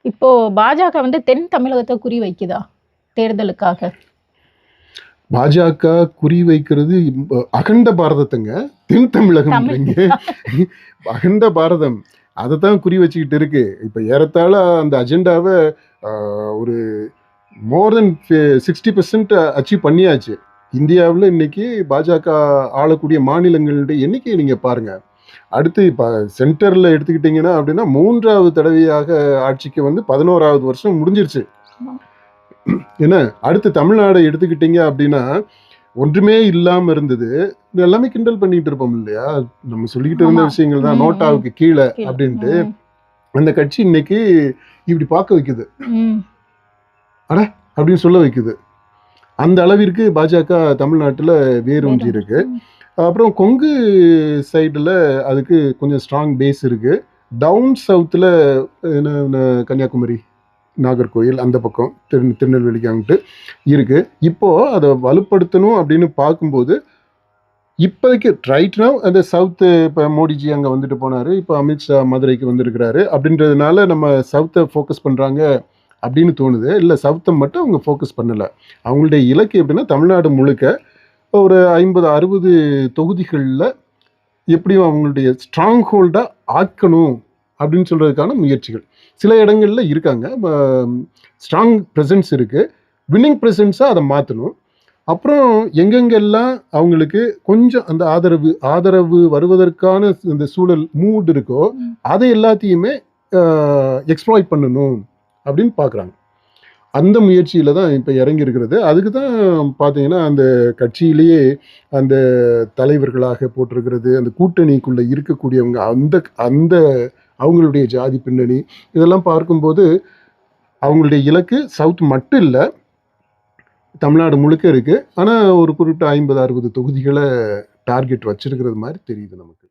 இப்போ பாஜக வந்து தென் தமிழகத்தை குறி வைக்குதா தேர்தலுக்காக? பாஜக குறி வைக்கிறது அகண்ட பாரதத்துங்க. தென் தமிழகம்ன்றீங்க. அகண்ட பாரதம் அதை தான் குறி வச்சுக்கிட்டு இருக்கு. இப்போ ஏறத்தாழ அந்த அஜெண்டாவை ஒரு மோர் தென் 60% அச்சீவ் பண்ணியாச்சு. இந்தியாவில் இன்னைக்கு பாஜக ஆளக்கூடிய மாநிலங்களுடைய எண்ணிக்கையை நீங்கள் பாருங்க. அடுத்து இப்போ சென்டரில் எடுத்துக்கிட்டிங்கன்னா அப்படின்னா 3வது தடவையாக ஆட்சிக்கு வந்து 11வது வருஷம் முடிஞ்சிருச்சு. ஏன்னா அடுத்து தமிழ்நாடை எடுத்துக்கிட்டீங்க அப்படின்னா ஒன்றுமே இல்லாமல் இருந்தது. எல்லாமே கிண்டல் பண்ணிட்டு இருப்போம் இல்லையா? நம்ம சொல்லிக்கிட்டு இருந்த விஷயங்கள் தான் நோட்டாவுக்கு கீழே அப்படின்ட்டு. அந்த கட்சி இன்னைக்கு இப்படி பார்க்க வைக்குது, அட அப்படின்னு சொல்ல வைக்குது. அந்த அளவிற்கு பாஜக தமிழ்நாட்டில் வேரூன்றி இருக்கு. அப்புறம் கொங்கு சைடில் அதுக்கு கொஞ்சம் ஸ்ட்ராங் பேஸ் இருக்கு. டவுன் சவுத்தில் என்ன கன்னியாகுமரி, நாகர்கோயில் அந்த பக்கம் திருநெல்வேலிக்கு அங்கிட்டு இருக்கு. இப்போ அதை வலுப்படுத்தணும் அப்படின்னு பார்க்கும்போது இப்போதைக்கு ரைட் நவ் அந்த சவுத்து, இப்போ மோடிஜி அங்கே வந்துட்டு போனார், இப்போ அமித்ஷா மதுரைக்கு வந்திருக்கிறாரு அப்படின்றதுனால நம்ம சவுத்தை ஃபோக்கஸ் பண்ணுறாங்க அப்படின்னு தோணுது. இல்லை, சவுத்தை மட்டும் அவங்க ஃபோக்கஸ் பண்ணலை. அவங்களுடைய இலக்கு எப்படின்னா தமிழ்நாடு முழுக்க ஒரு 50-60 தொகுதிகளில் எப்படியும் அவங்களுடைய ஸ்ட்ராங் ஹோல்டாக ஆக்கணும் அப்படின்னு சொல்கிறதுக்கான முயற்சிகள் சில இடங்களில் இருக்காங்க. ஸ்ட்ராங் ப்ரெசன்ஸ் இருக்குது, வின்னிங் ப்ரெசன்ஸாக அதை மாற்றணும். அப்புறம் எங்கெங்கெல்லாம் அவங்களுக்கு கொஞ்சம் அந்த ஆதரவு வருவதற்கான இந்த சூழல் மூட் இருக்கோ அதை எல்லாத்தையுமே எக்ஸ்ப்ளாய்ட் பண்ணணும் அப்படின்னு பார்க்குறாங்க. அந்த முயற்சியில் தான் இப்போ இறங்கி இருக்கிறது. அதுக்கு தான் பார்த்தீங்கன்னா அந்த கட்சியிலேயே அந்த தலைவர்களாக போட்டிருக்கிறது, அந்த கூட்டணிக்குள்ளே இருக்கக்கூடியவங்க, அந்த அந்த அவங்களுடைய ஜாதி பின்னணி இதெல்லாம் பார்க்கும்போது அவங்களுடைய இலக்கு சவுத் மட்டும் இல்லை, தமிழ்நாடு முழுக்க இருக்குது. ஆனால் ஒரு குறிப்பிட்ட 50-60 தொகுதிகளை டார்கெட் வச்சிருக்கிறது மாதிரி தெரியுது நமக்கு.